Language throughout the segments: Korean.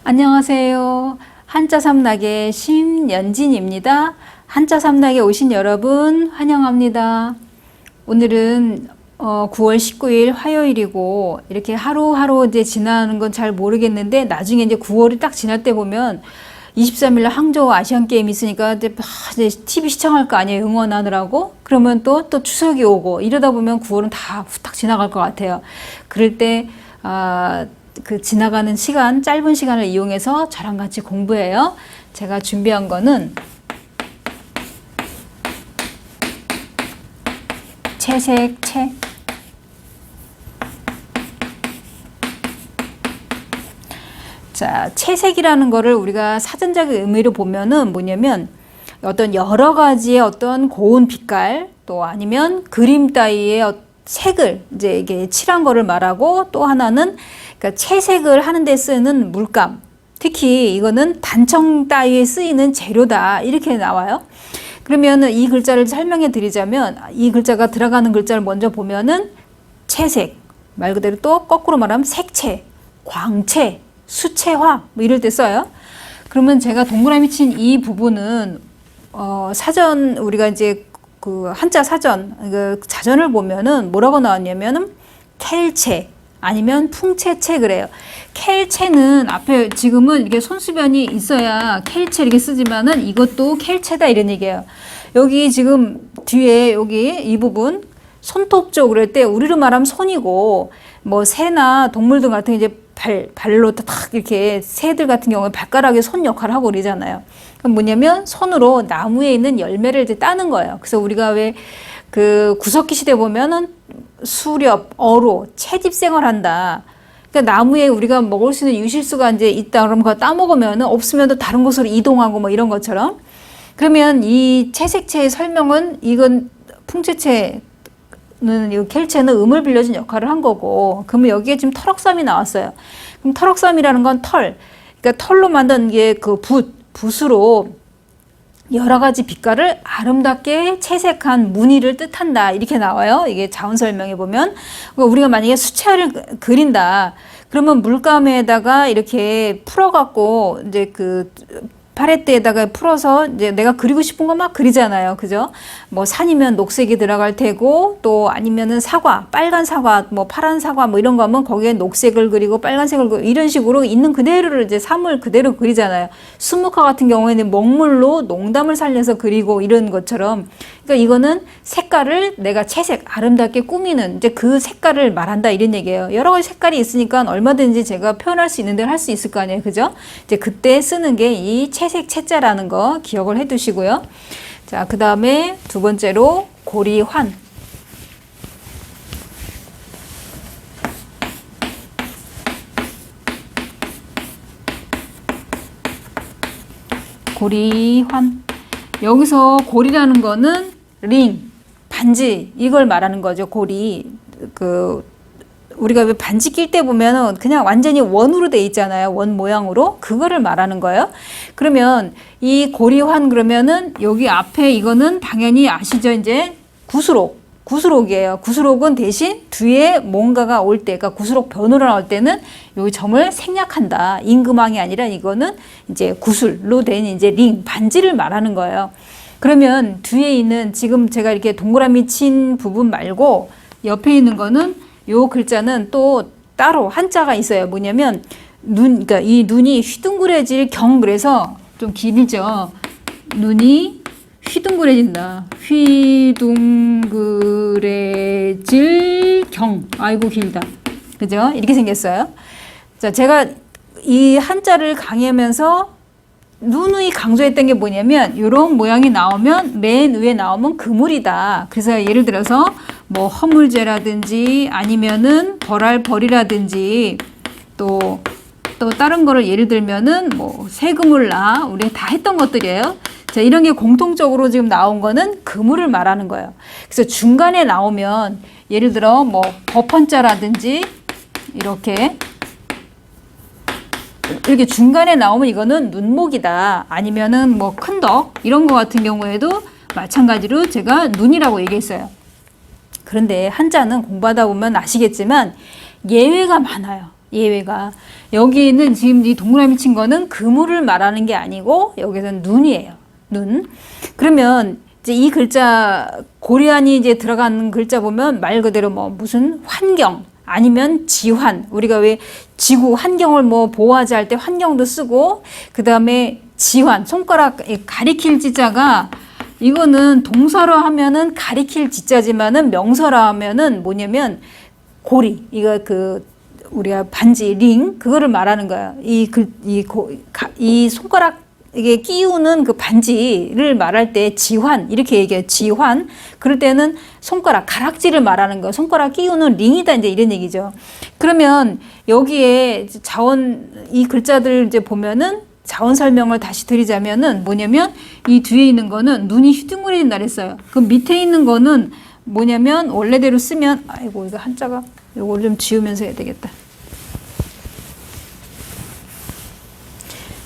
안녕하세요. 한자 삼락의 심연진입니다. 한자 삼락에 오신 여러분 환영합니다. 오늘은 9월 19일 화요일이고 이렇게 하루하루 이제 지나는 건 잘 모르겠는데 나중에 이제 9월이 딱 지날 때 보면 23일 항저우 아시안 게임 있으니까 이제 TV 시청할 거 아니에요. 응원하느라고. 그러면 또 추석이 오고 이러다 보면 9월은 다 후딱 지나갈 것 같아요. 그럴 때 그 지나가는 시간, 짧은 시간을 이용해서 저랑 같이 공부해요. 제가 준비한 거는 채색, 채. 자, 채색이라는 거를 우리가 사전적 의미로 보면은 뭐냐면 어떤 여러 가지의 어떤 고운 빛깔 또 아니면 그림 따위의 색을 이제 이게 칠한 거를 말하고 또 하나는 그러니까 채색을 하는 데 쓰는 물감. 특히 이거는 단청 따위에 쓰이는 재료다. 이렇게 나와요. 그러면 이 글자를 설명해 드리자면 이 글자가 들어가는 글자를 먼저 보면은 채색. 말 그대로 또 거꾸로 말하면 색채, 광채, 수채화 뭐 이럴 때 써요. 그러면 제가 동그라미 친 이 부분은 사전 우리가 이제 그 한자 사전 그 자전을 보면은 뭐라고 나왔냐면은 켈채 아니면 풍채채 그래요. 켈채는 앞에 지금은 이렇게 손수변이 있어야 켈채 이렇게 쓰지만은 이것도 켈채다 이런 얘기예요. 여기 지금 뒤에 여기 이 부분 손톱 쪽 그럴 때 우리로 말하면 손이고 뭐 새나 동물들 같은 게 이제 발로 탁 이렇게 새들 같은 경우는 발가락에 손 역할을 하고 그러잖아요. 그럼 뭐냐면 손으로 나무에 있는 열매를 이제 따는 거예요. 그래서 우리가 왜 그 구석기 시대 보면은 수렵, 어로, 채집 생활한다. 그러니까 나무에 우리가 먹을 수 있는 유실수가 이제 있다 그러면 그거 따 먹으면은 없으면 또 다른 곳으로 이동하고 뭐 이런 것처럼. 그러면 이 채색채의 설명은 이건 풍채채 이 켈채는 음을 빌려준 역할을 한 거고, 그러면 여기에 지금 털억삼이 나왔어요. 그럼 털억삼이라는 건 털, 그러니까 털로 만든 게 그 붓으로 여러 가지 빛깔을 아름답게 채색한 무늬를 뜻한다 이렇게 나와요. 이게 자언 설명해 보면 우리가 만약에 수채화를 그린다, 그러면 물감에다가 이렇게 풀어갖고 이제 그 파레트에다가 풀어서 이제 내가 그리고 싶은 거 막 그리잖아요. 그죠? 뭐 산이면 녹색이 들어갈 테고 또 아니면은 사과, 빨간 사과, 뭐 파란 사과 뭐 이런 거 하면 거기에 녹색을 그리고 빨간색을 그리고 이런 식으로 있는 그대로를 이제 사물 그대로 그리잖아요. 수묵화 같은 경우에는 먹물로 농담을 살려서 그리고 이런 것처럼, 그러니까 이거는 색깔을 내가 채색 아름답게 꾸미는 이제 그 색깔을 말한다 이런 얘기예요. 여러 가지 색깔이 있으니까 얼마든지 제가 표현할 수 있는 데를 할 수 있을 거 아니에요. 그죠? 이제 그때 쓰는 게 이 채색 채자라는 거 기억을 해 두시고요. 자, 그 다음에 두 번째로 고리환. 고리환. 여기서 고리라는 거는 링, 반지 이걸 말하는 거죠. 고리. 우리가 왜 반지 낄 때 보면은 그냥 완전히 원으로 돼 있잖아요. 원 모양으로. 그거를 말하는 거예요. 그러면 이 고리환 그러면은 여기 앞에 이거는 당연히 아시죠? 이제 구수록. 구수록이에요. 구수록은 대신 뒤에 뭔가가 올 때, 그러니까 구수록 변으로 나올 때는 여기 점을 생략한다. 임금왕이 아니라 이거는 이제 구슬로 된 이제 링, 반지를 말하는 거예요. 그러면 뒤에 있는 지금 제가 이렇게 동그라미 친 부분 말고 옆에 있는 거는 요 글자는 또 따로 한자가 있어요. 뭐냐면 그러니까 이 눈이 휘둥그레질 경, 그래서 좀 길죠. 눈이 휘둥그레진다. 휘둥그레질 경. 아이고 길다. 그죠? 이렇게 생겼어요. 자, 제가 이 한자를 강의하면서 누누이 강조했던 게 뭐냐면 이런 모양이 나오면 맨 위에 나오면 그물이다. 그래서 예를 들어서 뭐 허물제라든지 아니면은 벌알벌이라든지 또 다른 거를 예를 들면은 뭐 새그물나 우리 다 했던 것들이에요. 자, 이런 게 공통적으로 지금 나온 거는 그물을 말하는 거예요. 그래서 중간에 나오면 예를 들어 뭐 법헌자라든지 이렇게 중간에 나오면 이거는 눈목이다. 아니면은 뭐 큰덕 이런 거 같은 경우에도 마찬가지로 제가 눈이라고 얘기했어요. 그런데 한자는 공부하다 보면 아시겠지만 예외가 많아요. 예외가. 여기는 지금 이 동그라미 친 거는 그물을 말하는 게 아니고 여기서는 눈이에요. 눈. 그러면 이제 이 글자 고리안이 이제 들어가는 글자 보면 말 그대로 뭐 무슨 환경 아니면 지환. 우리가 왜 지구 환경을 뭐 보호하자 할 때 환경도 쓰고 그다음에 지환 손가락 가리킬 지자가 이거는 동사로 하면은 가리킬 지자지만은 명사로 하면은 뭐냐면 고리. 이거 그 우리가 반지 링 그거를 말하는 거야. 이 손가락 이게 끼우는 그 반지를 말할 때 지환 이렇게 얘기해요. 지환. 그럴 때는 손가락 가락지를 말하는 거야. 손가락 끼우는 링이다 이제 이런 얘기죠. 그러면 여기에 자원 이 글자들 이제 보면은 자원 설명을 다시 드리자면은 뭐냐면 이 뒤에 있는 거는 눈이 휘둥그레진다 그랬어요. 그 밑에 있는 거는 뭐냐면 원래대로 쓰면 아이고 이거 한자가 이걸 좀 지우면서 해야 되겠다.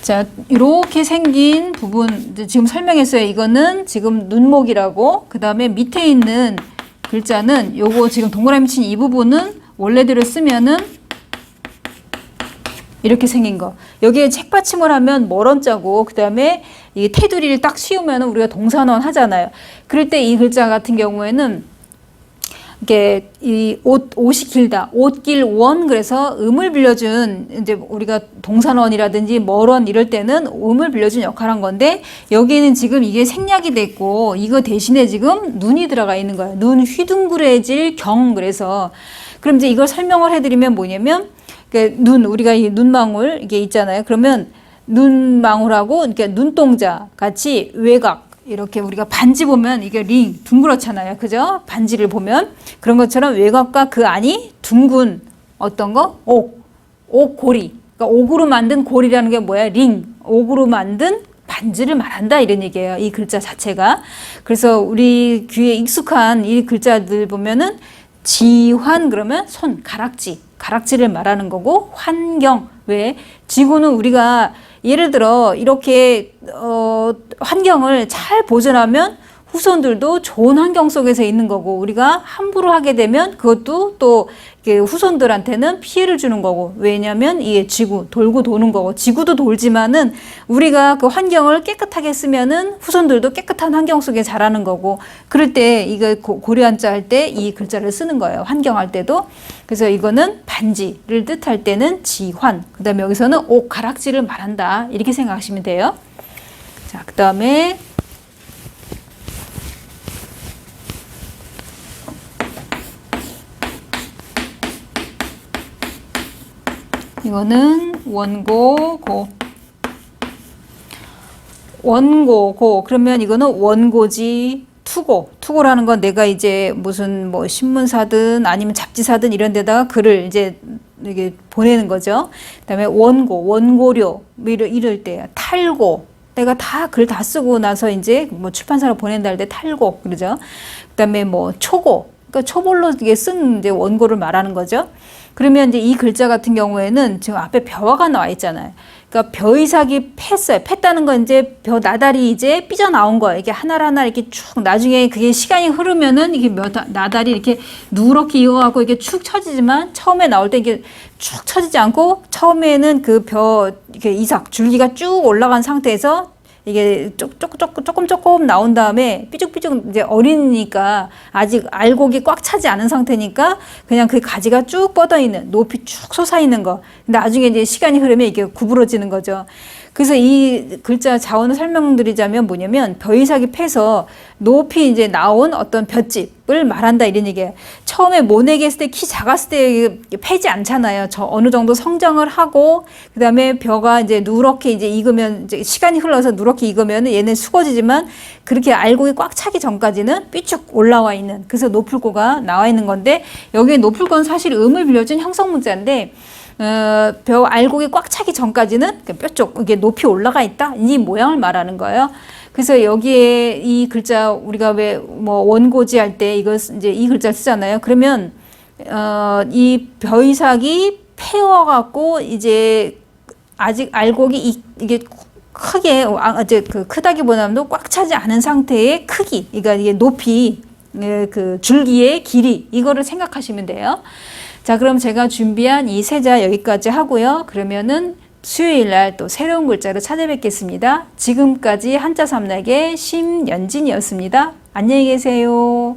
자, 이렇게 생긴 부분 지금 설명했어요. 이거는 지금 눈목이라고. 그 다음에 밑에 있는 글자는 요거 지금 동그라미 친 이 부분은 원래대로 쓰면은 이렇게 생긴 거. 여기에 책받침을 하면 멀언자고 그 다음에 이 테두리를 딱 씌우면 우리가 동산원 하잖아요. 그럴 때 이 글자 같은 경우에는 이게 이 옷이 길다. 옷길 원 그래서 음을 빌려준 이제 우리가 동산원이라든지 멀원 이럴 때는 음을 빌려준 역할을 한 건데 여기에는 지금 이게 생략이 됐고 이거 대신에 지금 눈이 들어가 있는 거예요. 눈 휘둥그레질 경 그래서 그럼 이제 이걸 설명을 해드리면 뭐냐면 눈 우리가 이 눈망울 이게 있잖아요. 그러면 눈망울하고 이렇게 눈동자 같이 외곽 이렇게 우리가 반지 보면 이게 링 둥그렇잖아요. 그죠? 반지를 보면 그런 것처럼 외곽과 그 안이 둥근 어떤 거? 옥고리. 그러니까 옥으로 만든 고리라는 게 뭐야? 링. 옥으로 만든 반지를 말한다 이런 얘기예요. 이 글자 자체가. 그래서 우리 귀에 익숙한 이 글자들 보면은 지환 그러면 손, 가락지를 말하는 거고 환경. 왜? 지구는 우리가 예를 들어 이렇게 환경을 잘 보존하면 후손들도 좋은 환경 속에서 있는 거고 우리가 함부로 하게 되면 그것도 또 후손들한테는 피해를 주는 거고 왜냐하면 이게 지구 돌고 도는 거고 지구도 돌지만은 우리가 그 환경을 깨끗하게 쓰면은 후손들도 깨끗한 환경 속에 자라는 거고 그럴 때 이거 고려한자 할 때 이 글자를 쓰는 거예요. 환경할 때도. 그래서 이거는 반지를 뜻할 때는 지환. 그 다음에 여기서는 옥 가락지를 말한다. 이렇게 생각하시면 돼요. 자, 그 다음에 이거는 원고고. 원고고. 그러면 이거는 원고지 투고라는 건 내가 이제 무슨 뭐 신문사든 아니면 잡지사든 이런 데다가 글을 이제 이게 보내는 거죠. 그다음에 원고료 이럴 때 탈고 내가 다 글 다 쓰고 나서 이제 뭐 출판사로 보낸다 할 때 탈고 그러죠. 그다음에 뭐 초고 그러니까 초벌로 이게 쓴 이제 원고를 말하는 거죠. 그러면 이제 이 글자 같은 경우에는 지금 앞에 벼가 나와 있잖아요. 그러니까 벼이삭이 팼어요. 팼다는 건 이제 벼 나달이 이제 삐져나온 거예요. 이게 하나하나 이렇게 쭉 나중에 그게 시간이 흐르면은 이게 나달이 이렇게 누렇게 익어갖고 이게 축 처지지만 처음에 나올 때 이게 축 처지지 않고 처음에는 그 벼 이렇게 이삭 줄기가 쭉 올라간 상태에서 이게 조금 나온 다음에 삐죽삐죽 이제 어리니까 아직 알곡이 꽉 차지 않은 상태니까 그냥 그 가지가 쭉 뻗어 있는 높이 쭉 솟아 있는 거. 근데 나중에 이제 시간이 흐르면 이게 구부러지는 거죠. 그래서 이 글자 자원을 설명드리자면 뭐냐면 벼이삭이 패서 높이 이제 나온 어떤 볏짚을 말한다 이런 얘기예요. 처음에 모내기 했을 때 키 작았을 때 패지 않잖아요. 저 어느 정도 성장을 하고 그다음에 벼가 이제 누렇게 이제 익으면 이제 시간이 흘러서 누렇게 익으면 얘는 수거지지만 그렇게 알곡이 꽉 차기 전까지는 삐쭉 올라와 있는 그래서 노풀고가 나와 있는 건데 여기에 노풀고는 사실 음을 빌려준 형성 문자인데 벼 알곡이 꽉 차기 전까지는 뼈쪽 이게 높이 올라가 있다 이 모양을 말하는 거예요. 그래서 여기에 이 글자 우리가 왜 뭐 원고지 할 때 이거 이제 이 글자 쓰잖아요. 그러면 이 벼이삭이 패어 갖고 이제 아직 알곡이 이게 크게 이제 그 크다기보다도 꽉 차지 않은 상태의 크기, 그러니까 이게 높이 그 줄기의 길이 이거를 생각하시면 돼요. 자, 그럼 제가 준비한 이 세자 여기까지 하고요. 그러면은 수요일 날 또 새로운 글자로 찾아뵙겠습니다. 지금까지 한자 삼락의 심연진이었습니다. 안녕히 계세요.